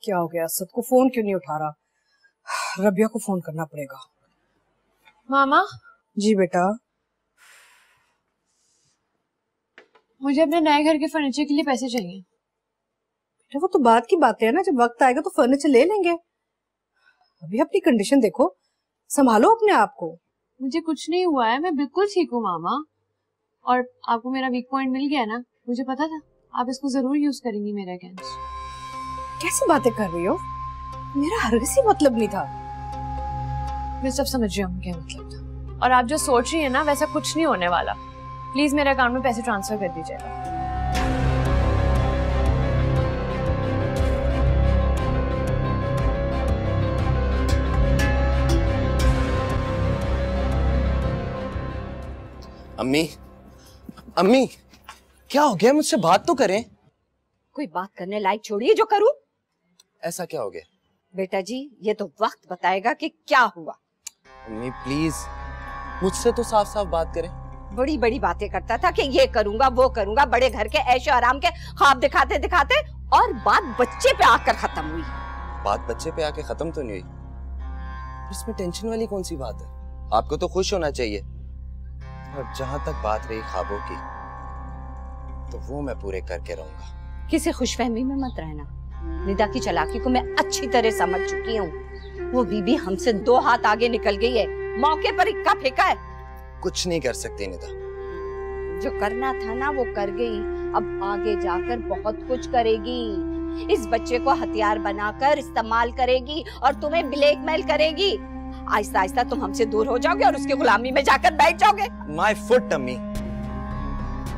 क्या हो गया? असद को फोन क्यों नहीं उठा रहा? रबिया को फोन करना पड़ेगा। मामा। जी बेटा। मुझे अपने नए घर के फर्नीचर के लिए पैसे चाहिए। बेटा वो तो बाद की बातें है ना, जब वक्त आएगा तो फर्नीचर ले लेंगे। अभी अपनी कंडीशन देखो, संभालो अपने आप को। मुझे कुछ नहीं हुआ है, मैं बिल्कुल ठीक हूँ मामा। और आपको मेरा वीक पॉइंट मिल गया ना, मुझे पता था आप इसको जरूर यूज करेंगी मेरे अगेंस्ट। कैसी बातें कर रही हो? मेरा हरगिज़ ही मतलब नहीं था। मैं सब समझ रही हूँ क्या मतलब था, और आप जो सोच रही है ना वैसा कुछ नहीं होने वाला। प्लीज मेरे अकाउंट में पैसे ट्रांसफर कर दीजिएगा। अम्मी, अम्मी, क्या हो गया? मुझसे बात तो करें। कोई बात करने लायक छोड़िए जो करूं। ऐसा क्या हो गया? बेटा जी ये तो वक्त बताएगा कि क्या हुआ। अम्मी प्लीज मुझसे तो साफ साफ बात करें। बड़ी बड़ी बातें करता था कि ये करूंगा वो करूंगा, बड़े घर के ऐशो आराम के ख्वाब दिखाते दिखाते, और बात बच्चे पे आकर खत्म हुई। बात बच्चे पे आके खत्म तो नहीं हुई, इसमें टेंशन वाली कौन सी बात है? आपको तो खुश होना चाहिए। और जहां तक बात रही ख्वाबों की, तो वो मैं पूरे करके रहूंगा। किसी खुशफहमी में मत रहना। निदा की चालाकी को मैं अच्छी तरह समझ चुकी हूँ। वो बीबी हमसे 2 हाथ आगे निकल गई है, मौके पर इक्का फेंका है। कुछ नहीं कर सकती निदा। जो करना था ना वो कर गई, अब आगे जाकर बहुत कुछ करेगी। इस बच्चे को हथियार बनाकर इस्तेमाल करेगी और तुम्हें ब्लैकमेल करेगी। आहिस्ता आहिस्ता तुम हमसे दूर हो जाओगे और उसकी गुलामी में जाकर बैठ जाओगे। माय फुट अम्मी,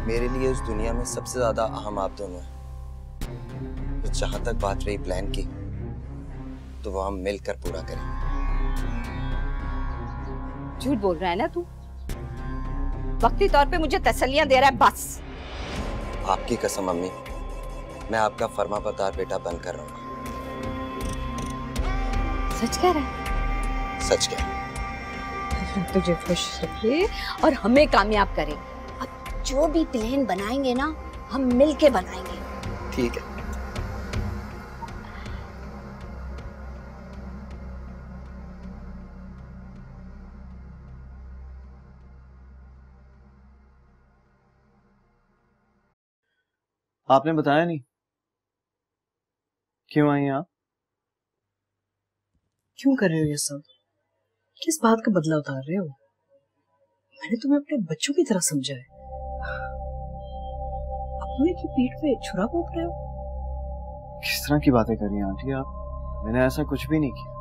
मेरे लिए इस दुनिया में सबसे ज्यादा अहम आप दोनों हैं। तो जहां तक बात रही प्लान की, तो वो हम मिलकर पूरा करें। झूठ बोल रहा है ना तू? वक्ती तौर पे मुझे तसल्लियां दे रहा है बस। आपकी कसम अम्मी, मैं आपका फर्माबरदार बेटा बनकर रहूंगा। सच कह रहा है? सच क्या? तुझे खुश रखे और हमें कामयाब करे। अब जो भी प्लान बनाएंगे ना, हम मिलके बनाएंगे। ठीक है। आपने बताया नहीं, क्यों आई आप? क्यों कर रहे हो ये सब? किस बात का बदला उतार रहे हो? मैंने तुम्हें अपने बच्चों की तरह समझा है। अपनों की पीठ पे छुरा घोंप रहे हो। किस तरह की बातें कर रही हैं आंटी आप? मैंने ऐसा कुछ भी नहीं किया।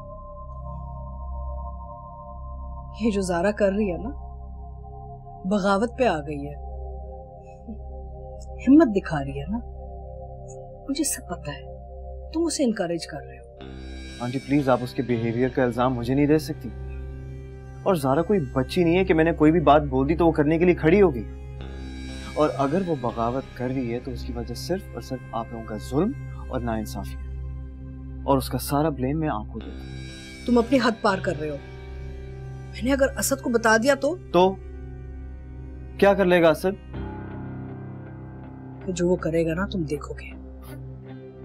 ये जो ज़ारा कर रही है ना, बगावत पे आ गई है, हिम्मत दिखा रही है ना। मुझे सब पता है, तुम उसे इनकरेज कर रहे हो। आंटी प्लीज, आप उसके बिहेवियर का इल्जाम मुझे नहीं दे सकती। और ज़ारा कोई बच्ची नहीं है कि मैंने कोई भी बात बोल दी तो वो करने के लिए खड़ी होगी। और अगर वो बगावत कर रही है तो उसकी वजह सिर्फ और सिर्फ आप लोगों का जुल्म और नाइंसाफी है, और उसका सारा ब्लेम मैं आपको देता हूं। तुम अपनी हद पार कर रहे हो। मैंने अगर असद को बता दिया तो क्या कर लेगा असद? जो वो करेगा ना तुम देखोगे।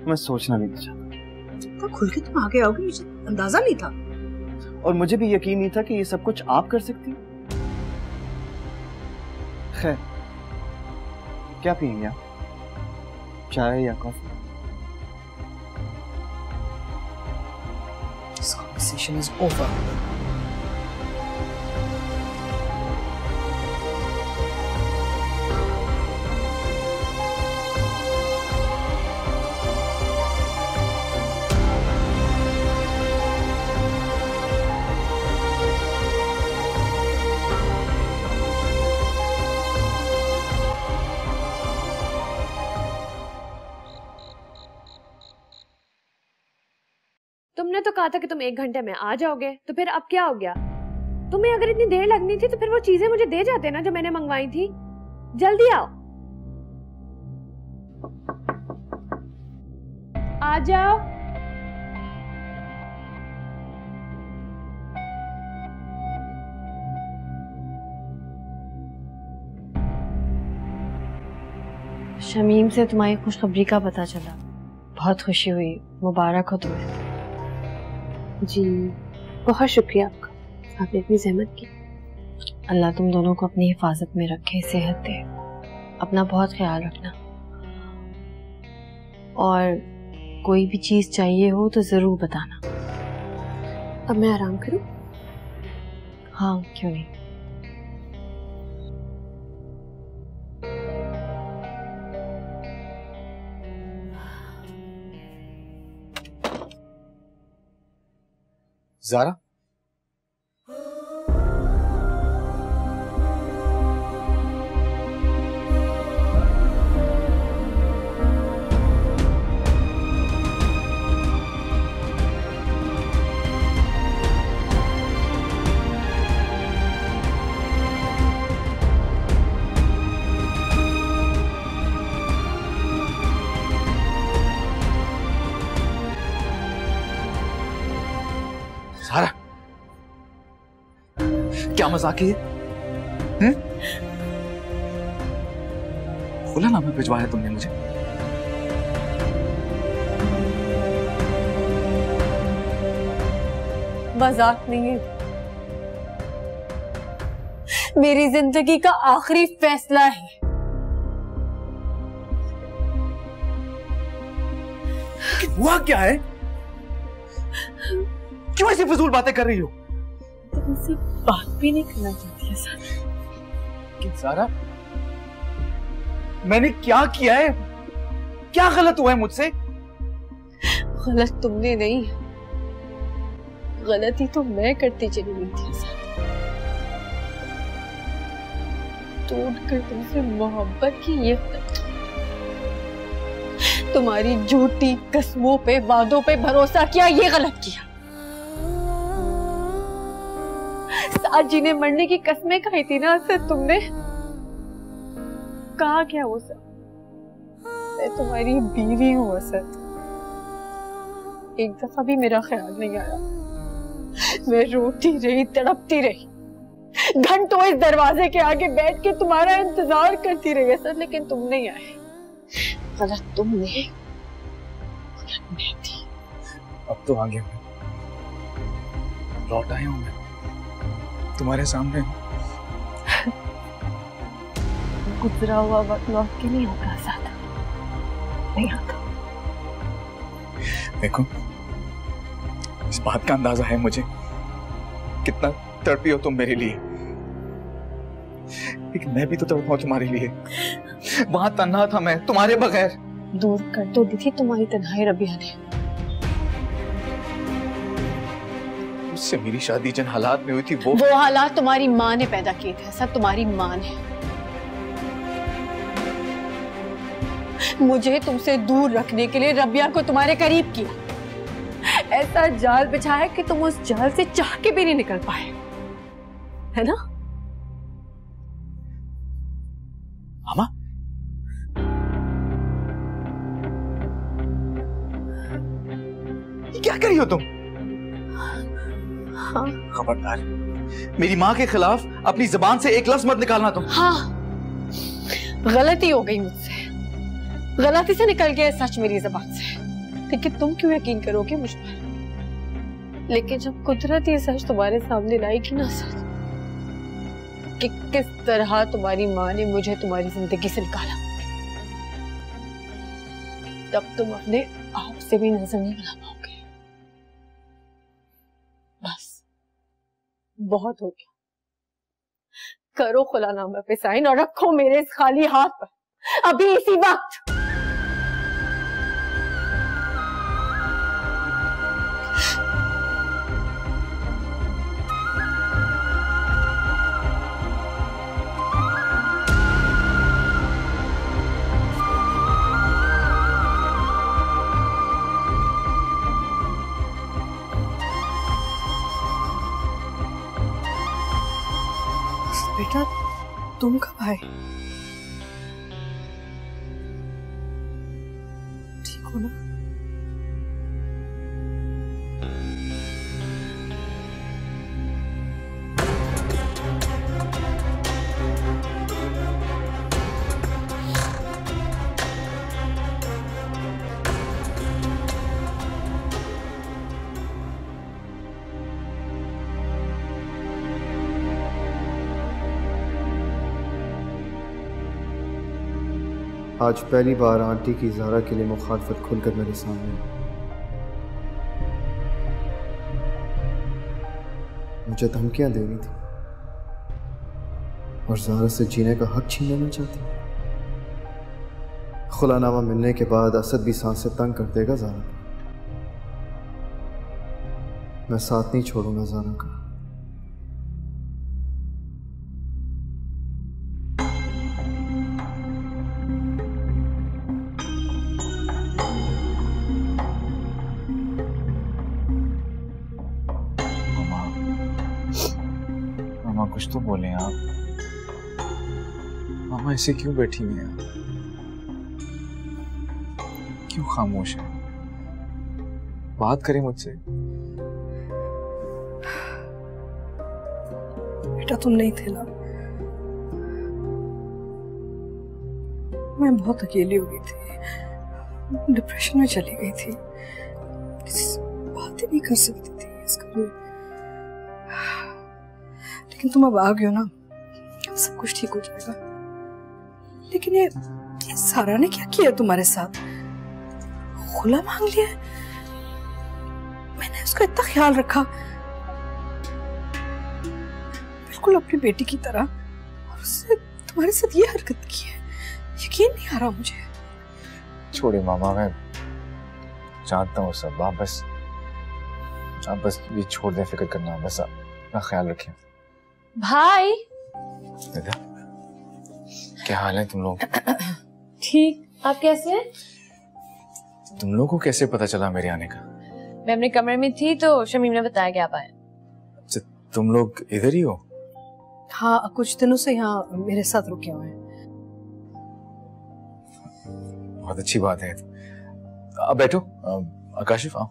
मैं सोचना भी नहीं चाहता। तो खुल के तुम आगे आओगे, मुझे अंदाजा नहीं था। और मुझे भी यकीन नहीं था कि ये सब कुछ आप कर सकती। खैर, क्या पियेंगे आप? चाय या coffee? This conversation is over. तुमने तो कहा था कि तुम 1 घंटे में आ जाओगे, तो फिर अब क्या हो गया? तुम्हें अगर इतनी देर लगनी थी तो फिर वो चीजें मुझे दे जाते ना जो मैंने मंगवाई थी। जल्दी आओ, आ जाओ। शमीम से तुम्हारी खुशखबरी का पता चला। बहुत खुशी हुई, मुबारक हो तुम्हें। जी बहुत शुक्रिया आपका, आपने इतनी जहमत की। अल्लाह तुम दोनों को अपनी हिफाजत में रखे, सेहत दे। अपना बहुत ख्याल रखना, और कोई भी चीज चाहिए हो तो जरूर बताना। अब मैं आराम करूं? हाँ क्यों नहीं। ज़ारा, ज़ारा, क्या मजाक है? खुला नामा भिजवाया तुमने मुझे? मजाक नहीं है, मेरी जिंदगी का आखिरी फैसला है। हुआ क्या है? क्यों ऐसी फजूल बातें कर रही हो? तुमसे बात भी नहीं करना चाहती है सर। ज़ारा, मैंने क्या किया है? क्या गलत हुआ है मुझसे? गलत तुमने नहीं, गलती तो मैं करती चली गई थी सर। टूटकर तुमसे मोहब्बत की ये गलती, तुम्हारी झूठी कस्मों पे, वादों पे भरोसा किया, ये गलत किया। साथ जीने मरने की कस्में खाई थी ना सर तुमने। कहा क्या वो सब? मैं तुम्हारी बीवी हूँ असद। एक दफा भी मेरा ख्याल नहीं आया। मैं रोती रही, तड़पती रही, घंटों इस दरवाजे के आगे बैठ के तुम्हारा इंतजार करती रही असद, लेकिन तुम नहीं आए। गलत तुमने, गलत मैं थी। अब तो आ गया मैं, लौट आया हूं मैं तुम्हारे सामने। गुजरा हुआ वक्त लौट के नहीं आता साथ, नहीं आता। देखो, इस बात का अंदाजा है मुझे कितना तड़पी हो तुम मेरे लिए, लेकिन मैं भी तो तड़पा हूं तुम्हारे लिए। वहां तन्हा था मैं तुम्हारे बगैर। दूर कर तो दी थी तुम्हारी तन्हाई रबिया ने। उससे मेरी शादी जिन हालात में हुई थी वो हालात तुम्हारी माँ ने पैदा किए थे। सब तुम्हारी माँ ने मुझे तुमसे दूर रखने के लिए रबिया को तुम्हारे करीब किया। ऐसा जाल बिछाया कि तुम उस जाल से चाह के भी नहीं निकल पाए, है ना? मामा, क्या कर रही हो तुम? हाँ। खबरदार, मेरी माँ के खिलाफ अपनी जुबान से एक लफ्ज मत निकालना तुम। हाँ, गलती हो गई मुझसे, गलती से निकल गया सच मेरी जुबान से, लेकिन तुम क्यों यकीन करोगे मुझ पर? लेकिन जब कुदरत ये सच तुम्हारे सामने लाएगी ना सच, कि किस तरह तुम्हारी माँ ने मुझे तुम्हारी जिंदगी से निकाला, तब तुम अपने आप से भी नजर नहीं मिला पाओगे। बस बहुत हो गया, करो खुलानामा पे साइन और रखो मेरे इस खाली हाथ पर अभी इसी वक्त। बेटा, तुम कब आए? ठीक हो ना? आज पहली बार आंटी की ज़ारा के लिए मुखालफत खुलकर मेरे सामने आई। मुझे धमकियां दे रही थी और ज़ारा से जीने का हक छीन लेना चाहती। खुलानामा मिलने के बाद असद भी सांस से तंग कर देगा ज़ारा को। मैं साथ नहीं छोड़ूंगा ज़ारा का। मामा कुछ तो बोले आप। मामा ऐसे क्यों बैठी हुई हैं? क्यों खामोश है? बात करें मुझसे। बेटा तुम नहीं थे ना, मैं बहुत अकेली हो गई थी, डिप्रेशन में चली गई थी, किसी से बात ही नहीं कर सकती थी इस घर में। लेकिन तुम अब आ गए हो ना, सब कुछ ठीक हो जाएगा। लेकिन ये सारा ने क्या किया तुम्हारे साथ? खुला मांग लिया? मैंने उसका इतना ख्याल रखा, बिल्कुल अपनी बेटी की तरह, और उसने तुम्हारे साथ ये हरकत की है। यकीन नहीं आ रहा मुझे। छोड़े मामा, मैं जानता हूँ सब। आप बस ये छोड़ दें फिक्र करना, बस अपना ख्याल रखें। भाई दादा क्या हाल है तुम लोग? ठीक, आप कैसे हैं? तुम लोगों को कैसे पता चला मेरे आने का? मैं अपने कमरे में थी तो शमीम ने बताया कि आप आए। अच्छा, तुम लोग इधर ही हो? हाँ, कुछ दिनों से यहाँ मेरे साथ रुके हुए हैं। बहुत अच्छी बात है। अब बैठो। आकाशिफ आओ।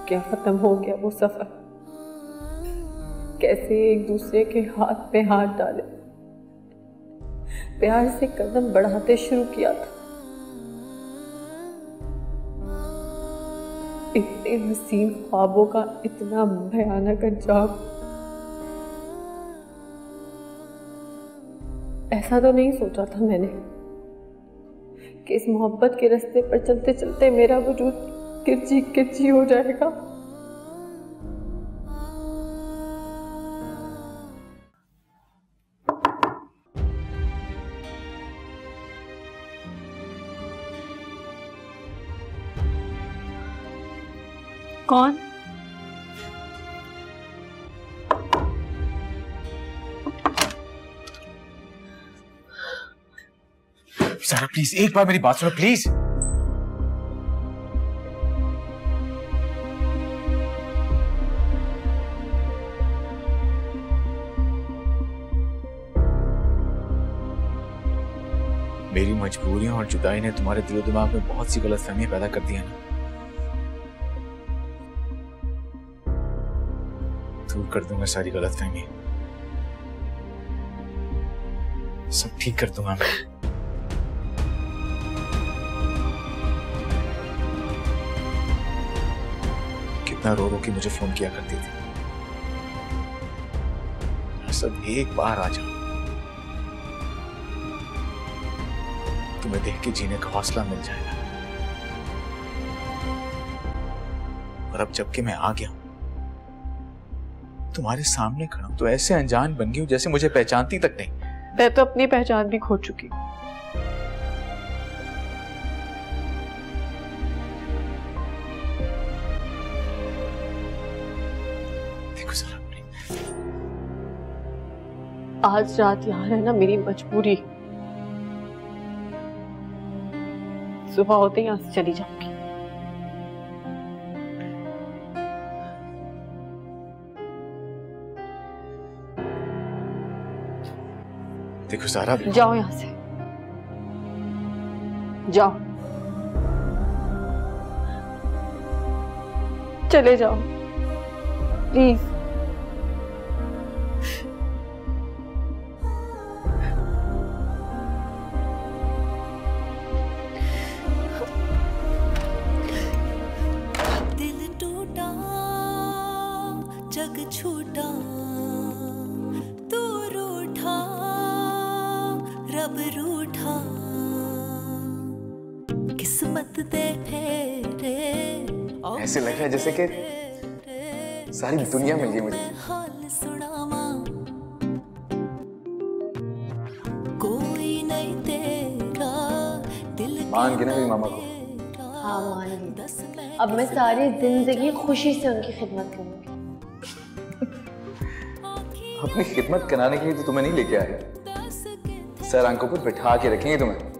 क्या खत्म हो गया वो सफर? कैसे एक दूसरे के हाथ पे हाथ डाले, प्यार से कदम बढ़ाते शुरू किया था। इतने हसीन ख्वाबों का इतना भयानक अंजाम। ऐसा तो नहीं सोचा था मैंने कि इस मोहब्बत के रास्ते पर चलते चलते मेरा वजूद किरची किरची हो जाएगा। कौन? सारा प्लीज एक बार मेरी बात सुनो प्लीज। मेरी मजबूरियां और जुदाई ने तुम्हारे दिलो दिमाग में बहुत सी गलतफहमियां पैदा कर दी है ना। दूर कर दूंगा सारी गलतफहमी, सब ठीक कर दूंगा मैं। कितना रो रो के मुझे फोन किया करती थी। सब एक बार आ जाओ, तुम्हें देख के जीने का हौसला मिल जाएगा। और अब जबकि मैं आ गया हूं, तुम्हारे सामने खड़ा हूं, तो ऐसे अनजान बन गई हूं जैसे मुझे पहचानती तक नहीं। मैं तो अपनी पहचान भी खो चुकी। देखो जरा, आज रात यहाँ रहना मेरी मजबूरी। सुबह होते ही यहाँ से चली जाऊंगी। देखो सारा, जाओ यहाँ से, जाओ, चले जाओ प्लीज। जग छूटा तू रूठा रब रूठा किस्मत दे फेरे ऐसे लग रहा है जैसे कि सारी दुनिया मिल गई मुझे। हाल सुनावा कोई नहीं तेरा दिल मान के ना मेरी मामा को। हाँ मान गई। अब मैं सारी जिंदगी खुशी से उनकी खिदमत करूंगी। अपनी खिदमत कराने के लिए तो तुम्हें नहीं लेके आए, सर आंखों पर बिठा के रखेंगे तुम्हें।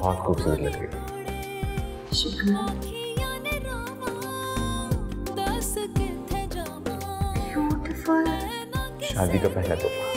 बहुत खूबसूरत लग रही है। शादी का पहला तोहफा।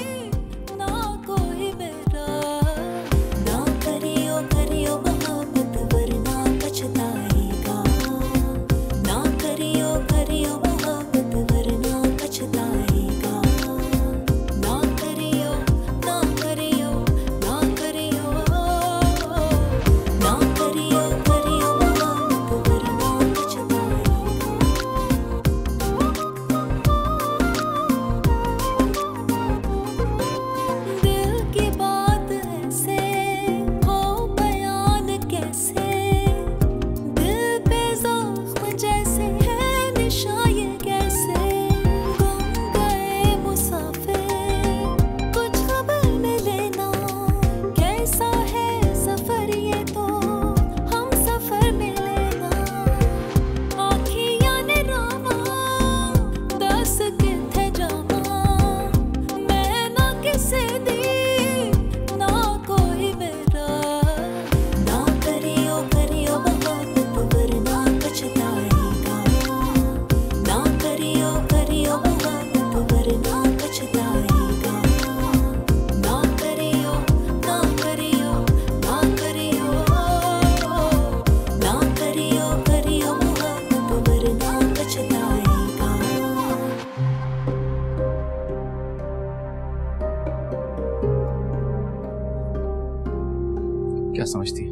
क्या समझती है?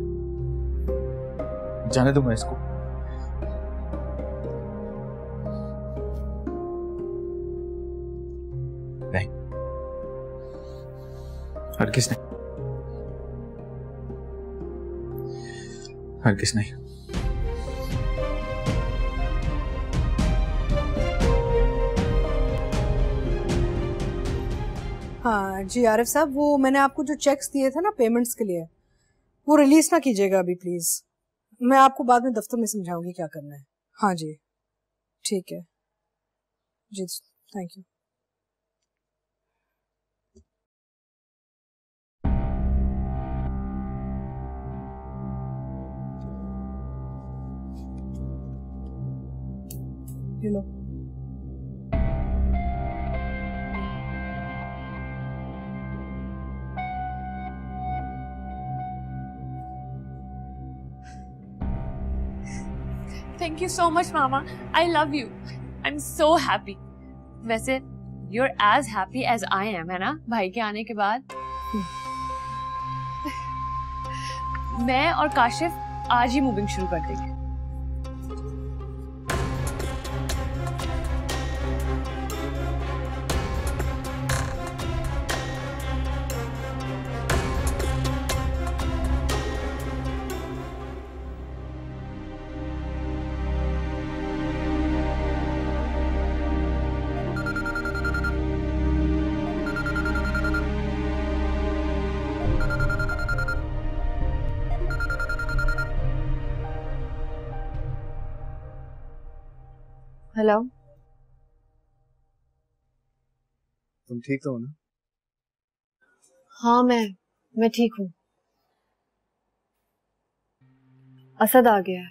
जाने दो मैं इसको। नहीं, हरगिज़ नहीं, हरगिज़ नहीं। हाँ जी आरिफ साहब, वो मैंने आपको जो चेक्स दिए थे ना पेमेंट्स के लिए, वो रिलीज ना कीजिएगा अभी प्लीज। मैं आपको बाद में दफ्तर में समझाऊंगी क्या करना है। हाँ जी ठीक है जी, थैंक यू। ये लो। Thank you so much, Mama. I love you. I'm so happy. वैसे you're as happy as I am, है ना? भाई के आने के बाद मैं और काशिफ आज ही मूविंग शुरू कर देंगे। हेलो। तुम ठीक तो हो ना? हाँ मैं ठीक हूँ। असद आ गया है।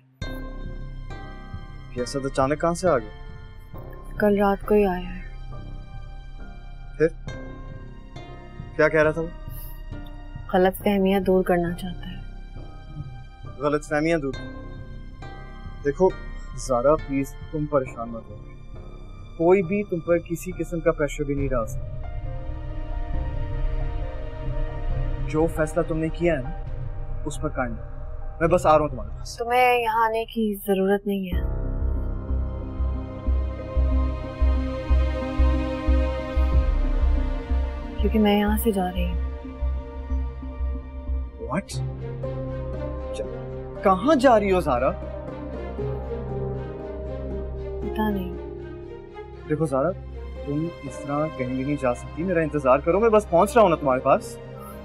ये असद अचानक कहाँ से आ गया? कल रात को ही आया है। फिर क्या कह रहा था वो? गलत फहमियाँ दूर करना चाहता है। गलत फहमियाँ दूर? देखो ज़ारा प्लीज तुम परेशान मत हो, कोई भी तुम पर किसी किस्म का प्रेशर भी नहीं डाल सकता। जो फैसला तुमने किया है ना उस पर कायम रहो। मैं बस आ रहा हूँ तुम्हारे पास। तुम्हें यहाँ आने की जरूरत नहीं है। क्योंकि मैं यहाँ से जा रही हूँ। What? कहाँ जा रही हो ज़ारा? पता नहीं। देखो ज़ारा तुम इस तरह कहीं भी नहीं जा सकती, मेरा इंतजार करो, मैं बस पहुँच रहा हूँ ना तुम्हारे पास।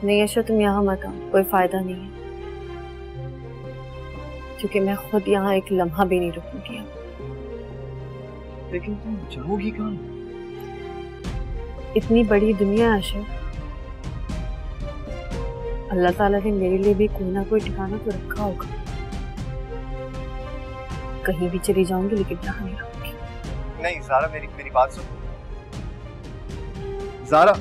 नहीं अच्छा तुम यहाँ मत आओ, कोई फायदा नहीं है। क्योंकि मैं खुद यहाँ एक लम्हा भी नहीं रुकूंगी। लेकिन तुम जाओगी कहाँ? इतनी बड़ी दुनिया आशा, अल्लाह ताला ने मेरे लिए भी कोई ना कोई ठिकाना तो रखा होगा। कहीं भी चली जाऊंगी लेकिन यहाँ नहीं रहूंगी। नहीं ज़ारा मेरी बात सुन। ज़ारा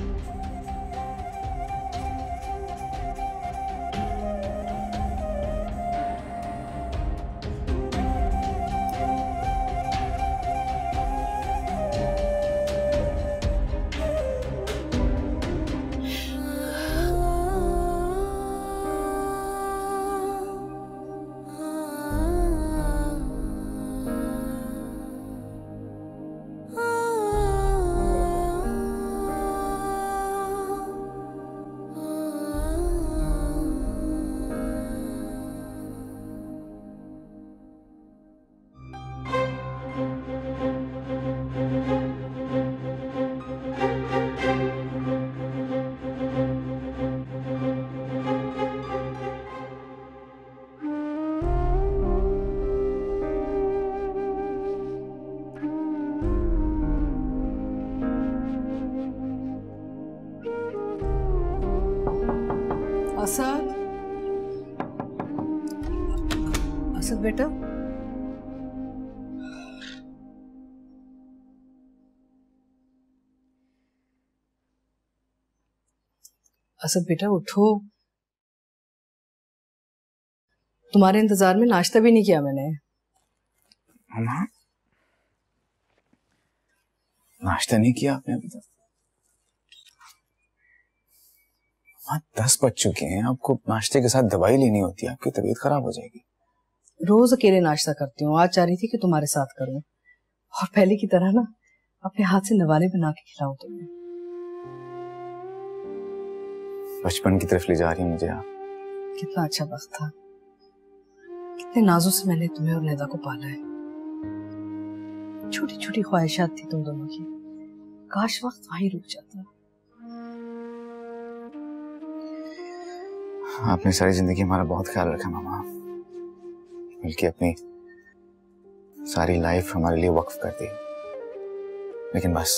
असद, असद बेटा, असद बेटा उठो। तुम्हारे इंतजार में नाश्ता भी नहीं किया मैंने। मामा नाश्ता नहीं किया आपने अभी तक? 10 बज चुके हैं, आपको नाश्ते के साथ दवाई लेनी होती है, आपकी तबीयत खराब हो जाएगी। रोज अकेले नाश्ता करती हूँ, आज चाह रही थी कि तुम्हारे साथ करूं और पहले की तरह ना अपने हाथ से नवाले बना के खिलाऊं तुम्हें। बचपन की तरफ ले जा रही हैं मुझे आप। कितना अच्छा वक्त था, कितने नाजों से मैंने तुम्हें और नेदा को पाला है। छोटी छोटी ख्वाहिशात थी तुम दोनों की, काश वक्त वहीं रुक जाता। आपने सारी जिंदगी हमारा बहुत ख्याल रखा मामा, बल्कि अपनी सारी लाइफ हमारे लिए वक्फ कर दी। लेकिन बस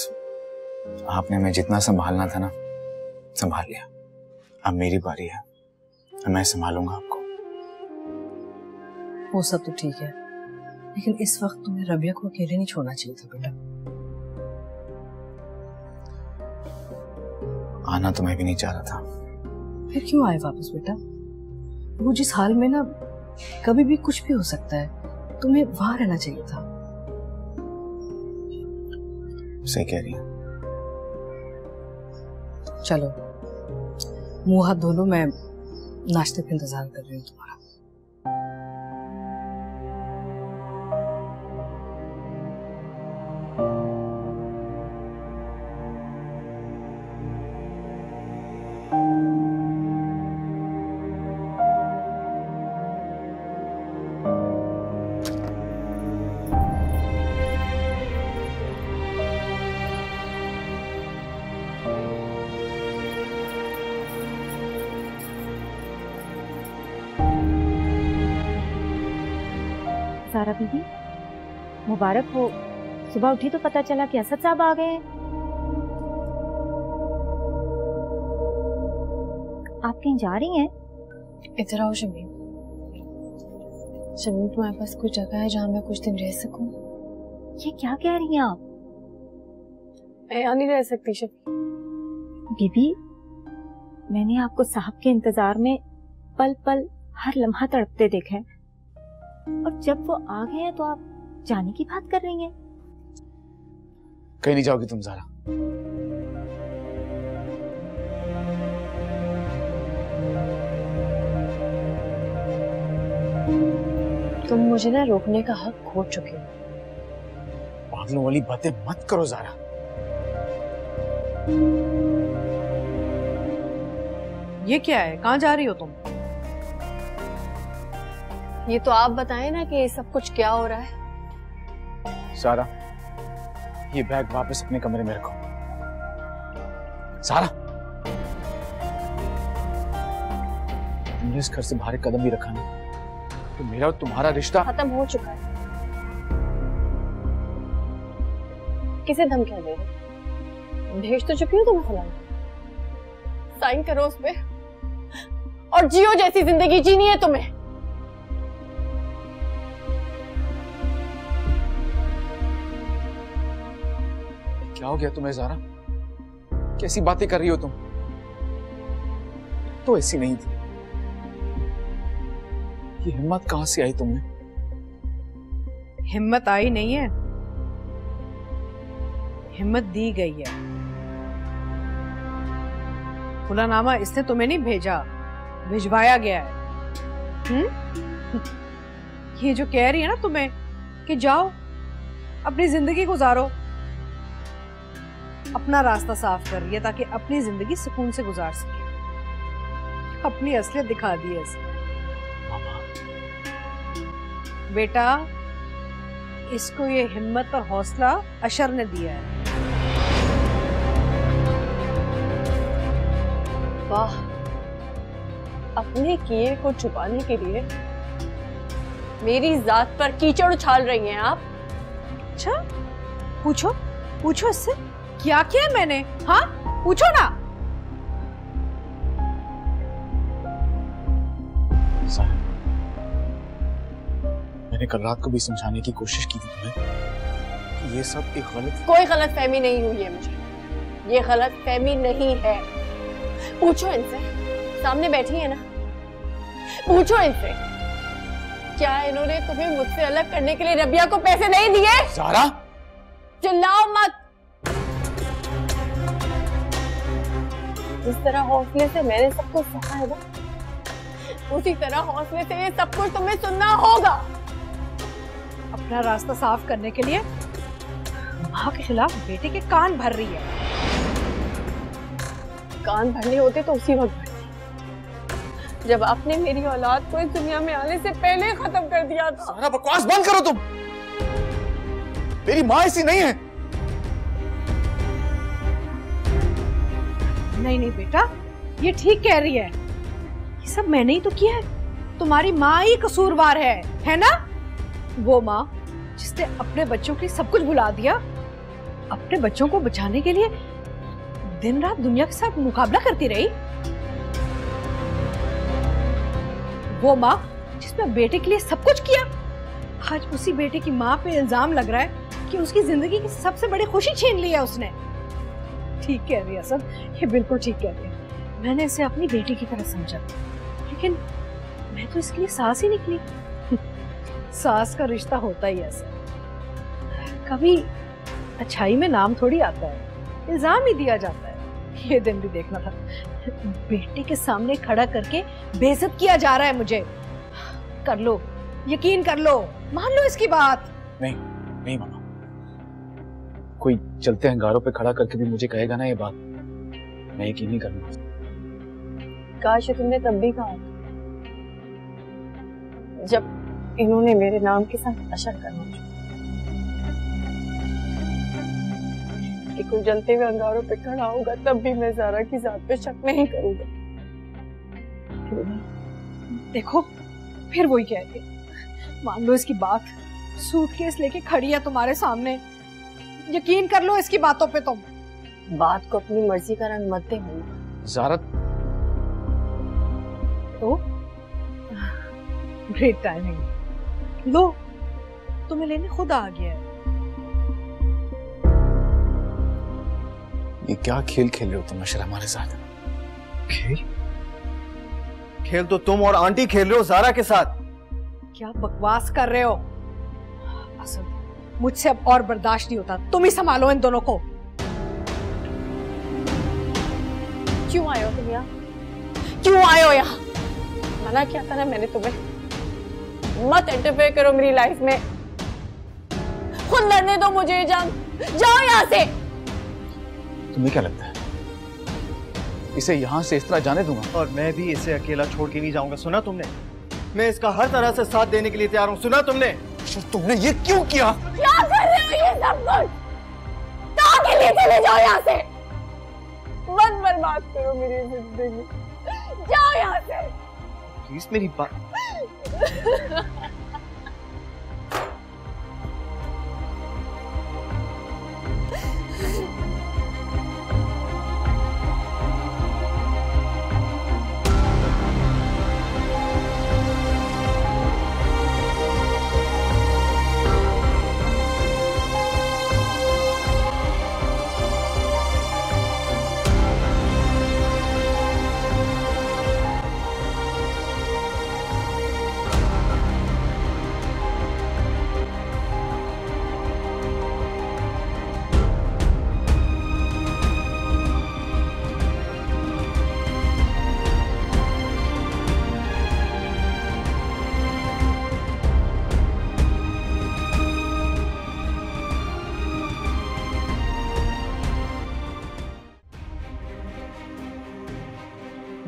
आपने हमें जितना संभालना था ना संभाल लिया। अब मेरी बारी है, मैं संभालूंगा आपको। वो सब तो ठीक है, लेकिन इस वक्त तुम्हें रबिया को अकेले नहीं छोड़ना चाहिए था बेटा। आना तो मैं भी नहीं चाह रहा था। फिर क्यों आए वापस बेटा? वो जिस हाल में ना, कभी भी कुछ भी हो सकता है, तुम्हें वहां रहना चाहिए था। सही कह रही है। चलो मुंह हाथ धो लो, मैं नाश्ते का इंतजार कर रही हूँ तुम्हारा। सारा बीबी मुबारक हो, सुबह उठी तो पता चला कि असद साहब आ गए हैं। आप कहीं जा रही हैं? इधर आओ शमीम। शमीम, तुम्हारे पास कुछ जगह है जहाँ मैं कुछ दिन रह सकूं? ये क्या कह रही हैं आप? मैं यहाँ नहीं रह सकती शमीम। बीबी, मैंने आपको साहब के इंतजार में पल पल हर लम्हा तड़पते देखा है, और जब वो आ गए हैं तो आप जाने की बात कर रही हैं। कहीं नहीं जाओगी तुम ज़ारा। तुम मुझे ना रोकने का हक खो चुके हो। पागलों वाली बातें मत करो ज़ारा। ये क्या है? कहाँ जा रही हो तुम? ये तो आप बताएं ना कि ये सब कुछ क्या हो रहा है। ज़ारा, ये बैग वापस अपने कमरे में रखो। ज़ारा, तुमने इस घर से बाहर एक कदम भी रखा नहीं तो मेरा और तुम्हारा रिश्ता खत्म हो चुका है। किसे धमकियां दे रहे? भेज तो चुकी हूँ तुम्हें फलाना। साइन करो उस पे और जियो जैसी जिंदगी जीनी है तुम्हें। क्या हो गया तुम्हें ज़ारा? कैसी बातें कर रही हो तुम? तो ऐसी नहीं थी। ये हिम्मत कहां से आई तुमने? हिम्मत आई नहीं है, हिम्मत दी गई है। खुलानामा इसने तुम्हें नहीं भेजा, भिजवाया गया है। ये जो कह रही है ना तुम्हें कि जाओ अपनी जिंदगी गुजारो, अपना रास्ता साफ कर रही है ताकि अपनी जिंदगी सुकून से गुजार सके। अपनी असलियत दिखा दी है इसने। बेटा, इसको ये हिम्मत और हौसला अशर ने दिया है। वाह, अपने किए को छुपाने के लिए मेरी जात पर कीचड़ उछाल रही हैं आप। अच्छा, पूछो पूछो इससे क्या किया है मैंने? हाँ, पूछो ना। मैंने कल रात को भी समझाने की कोशिश की थी तुम्हें कि ये सब एक गलत। कोई गलत फहमी नहीं हुई है मुझे। ये गलत फहमी नहीं है। पूछो इनसे, सामने बैठी है ना, पूछो इनसे, क्या इन्होंने तुम्हें मुझसे अलग करने के लिए रबिया को पैसे नहीं दिए? ज़ारा, चिल्लाओ मत। जिस तरह हौसले से मैंने सब कुछ सहा है ना, उसी तरह हौसले से ये सब कुछ तुम्हें सुनना होगा। अपना रास्ता साफ करने के लिए माँ के खिलाफ बेटे के कान भर रही है। कान भरने होते तो उसी वक्त भरती, जब आपने मेरी औलाद को इस दुनिया में आने से पहले खत्म कर दिया था। ज़ारा, बकवास बंद करो तुम। मेरी माँ ऐसी नहीं है। नहीं नहीं बेटा, ये ठीक कह रही है। ये सब मैंने ही तो किया है। तुम्हारी माँ ही कसूरवार है ना? वो माँ जिसने अपने बच्चों के लिए सब कुछ भुला दिया, अपने बच्चों को बचाने के लिए दिन रात दुनिया के साथ मुकाबला करती रही। वो माँ जिसने बेटे के लिए सब कुछ किया, आज उसी बेटे की माँ पे इल्जाम लग रहा है कि उसकी जिंदगी की सबसे बड़ी खुशी छीन ली है उसने। ठीक कह रही है सब, ये बिल्कुल ठीक कह रही है। मैंने इसे अपनी बेटी की तरह समझा, लेकिन मैं तो इसके लिए सास ही निकली। सास का रिश्ता होता ही ऐसा, कभी अच्छाई में नाम थोड़ी आता है, इल्जाम ही दिया जाता है। ये दिन भी देखना था, बेटे के सामने खड़ा करके बेइज्जत किया जा रहा है मुझे। कर लो, यकीन कर लो, मान लो इसकी बात। नहीं नहीं मामा, कोई चलते अंगारों पे खड़ा करके भी मुझे कहेगा ना ये बात, मैं यकीन नहीं करूंगा। काश तुमने तब भी कहा जब इन्होंने मेरे नाम के साथ अशर करना चाहिए कि कोई जलते हुए अंगारों पे खड़ा होगा, तब भी मैं ज़ारा की जात पे शक नहीं करूंगा। देखो फिर वही कहती, मान लो इसकी बात। सूटकेस लेके खड़ी है तुम्हारे सामने, यकीन कर लो इसकी बातों पे तुम। बात को अपनी मर्जी का रंग मत दे मम्मा। ज़ारा तो ग्रेट टाइमिंग। लो तुम्हें लेने खुद आ गया है। ये क्या खेल खेल रहे हो तुम अशरा हमारे साथ? खेल तो तुम और आंटी खेल रहे हो ज़ारा के साथ। क्या बकवास कर रहे हो? असद, मुझसे अब और बर्दाश्त नहीं होता, तुम ही संभालो इन दोनों को। क्यों आए हो तुम यहाँ? क्यों आए हो यहाँ? मना किया था ना मैंने तुम्हें, मत इंटरफेयर करो मेरी लाइफ में। खुद लड़ने दो मुझे, जान जाओ यहाँ से। तुम्हें क्या लगता है इसे यहाँ से इस तरह जाने दूंगा? और मैं भी इसे अकेला छोड़ के नहीं जाऊंगा, सुना तुमने? मैं इसका हर तरह से साथ देने के लिए तैयार हूँ, सुना तुमने? तुमने ये क्यों किया? क्या कर रहे हो ये सब कुछ? कहाँ के लिए चले जाओ यहाँ से। मत बर्बाद करो मेरी जिंदगी, जाओ यहाँ से। प्लीज मेरी बात।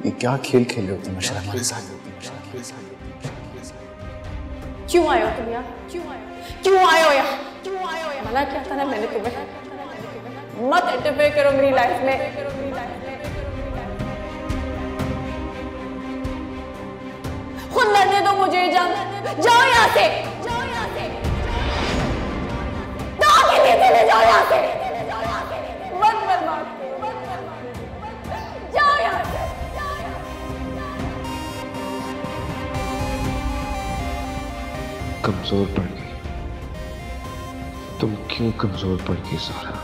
ये क्या खेल खेल रहे हो तुम अशरा हमारे साथ? क्यों आए हो तुम यहाँ? क्यों आए हो यहाँ? मना किया था ना मैंने तुम्हें, मत इंटरफेयर करो मेरी लाइफ में। खुद लड़ने दो मुझे, जान जाओ यहाँ से। कहाँ के लिए चले जाओ यहाँ से। मत बर्बाद करो, जाओ यहाँ से। कमजोर पड़ गई तुम, क्यों कमजोर पड़ गई ज़ारा?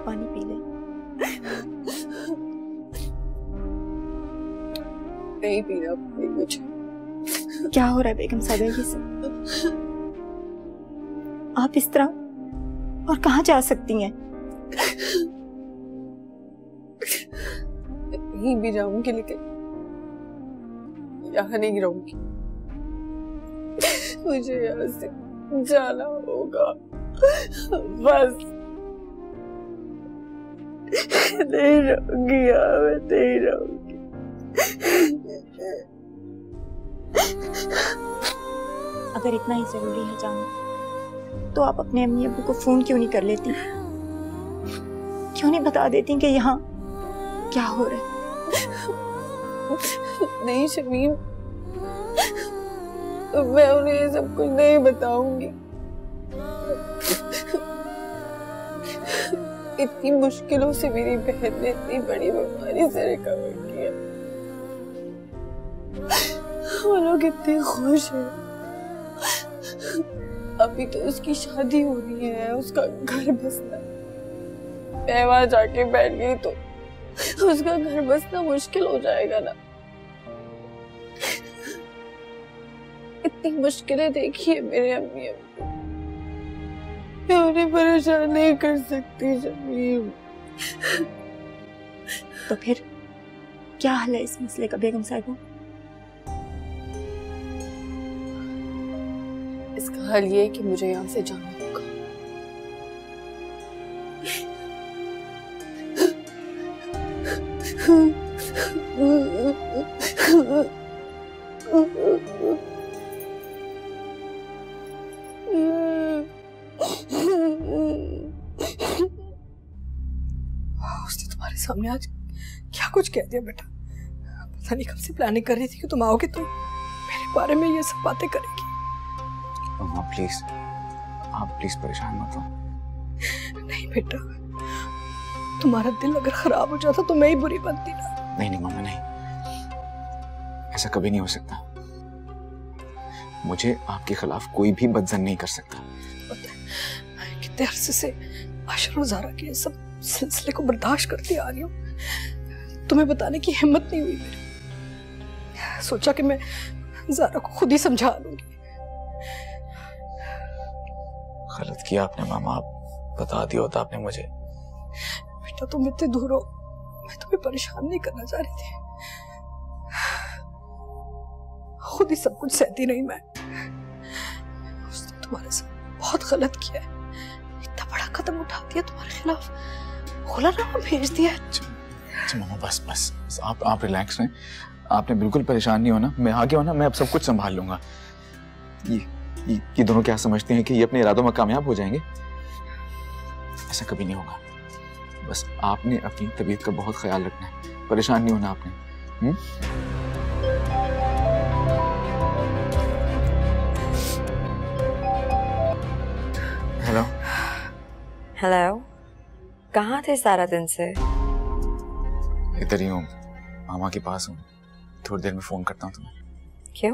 पानी पी ले। नहीं पीना मुझे। क्या हो रहा है बेगम साहिबा ये सब? आप इस तरह और कहाँ जा सकती हैं? कहीं भी जाऊंगी लेकिन यहाँ नहीं रहूंगी। मुझे यहाँ से जाना होगा बस। नहीं रहूंगी यहाँ, मैं नहीं रहूंगी। अगर इतना ही जरूरी है जाना तो आप अपने अम्मी अब्बू को फोन क्यों नहीं कर लेती? क्यों नहीं बता देती कि यहाँ क्या हो रहा है? नहीं शमीम, मैं उन्हें ये सब कुछ नहीं बताऊंगी। इतनी मुश्किलों से मेरी बहन ने इतनी बड़ी बीमारी से रिकवर किया। वो लोग इतने खुश हैं। अभी तो उसकी शादी होनी है, उसका घर बसना। मैं वहां जाके बैठ गई तो उसका घर बसना मुश्किल हो जाएगा ना। इतनी मुश्किलें देखी है मेरे अम्मी अब्बू, मैं उन्हें परेशान नहीं कर सकती शमीम। तो फिर क्या हल है इस मसले का बेगम साहिबा? इसका हल ये है कि मुझे यहाँ से जाना होगा। उसने तुम्हारे सामने आज क्या कुछ कह दिया बेटा? पता नहीं कब से प्लानिंग कर रही थी कि तुम आओगे तो मेरे बारे में ये सब बातें करेगी। मम्मा प्लीज, आप प्लीज परेशान मत हो। नहीं बेटा, तुम्हारा दिल अगर खराब हो जाता तो मैं ही बुरी बनती ना। नहीं नहीं मम्मा, नहीं, ऐसा कभी नहीं हो सकता। मुझे आपके खिलाफ कोई भी बदजन नहीं कर सकता। कितने अरसे से आशर और ज़ारा के सब सिलसिले को बर्दाश्त करती आ रही हूँ, तुम्हें बताने की हिम्मत नहीं हुई मेरी। सोचा कि मैं ज़ारा को खुद ही समझा लूंगी। गलत किया आपने मामा, आप बता दिया होता आपने मुझे। बेटा तुम इतने दूर हो, मैं तुम्हें परेशान नहीं करना चाह रही थी। खुद ही सब कुछ सहती नहीं मैं। उसने तुम्हारे साथ बहुत गलत किया है, इतना बड़ा कदम उठा दिया तुम्हारे खिलाफ, खुलानामा भेज दिया। अच्छा मामा बस बस, बस आप रिलैक्स रहें, आपने बिल्कुल परेशान नहीं होना। मैं आ गया हूं ना, मैं अब सब कुछ संभाल लूंगा। ये दोनों क्या समझते हैं कि ये अपने इरादों में कामयाब हो जाएंगे? ऐसा कभी नहीं होगा। बस आपने अपनी तबीयत का बहुत ख्याल रखना है, परेशान नहीं होना आपने। हेलो हेलो, कहाँ थे सारा दिन से? इधर ही हूँ, मामा के पास हूँ। थोड़ी देर में फोन करता हूँ तुम्हें। क्यों,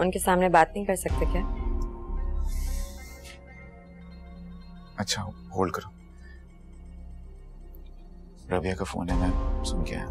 उनके सामने बात नहीं कर सकते क्या? अच्छा होल्ड करो, रबिया का फोन है, मैं सुन के आया।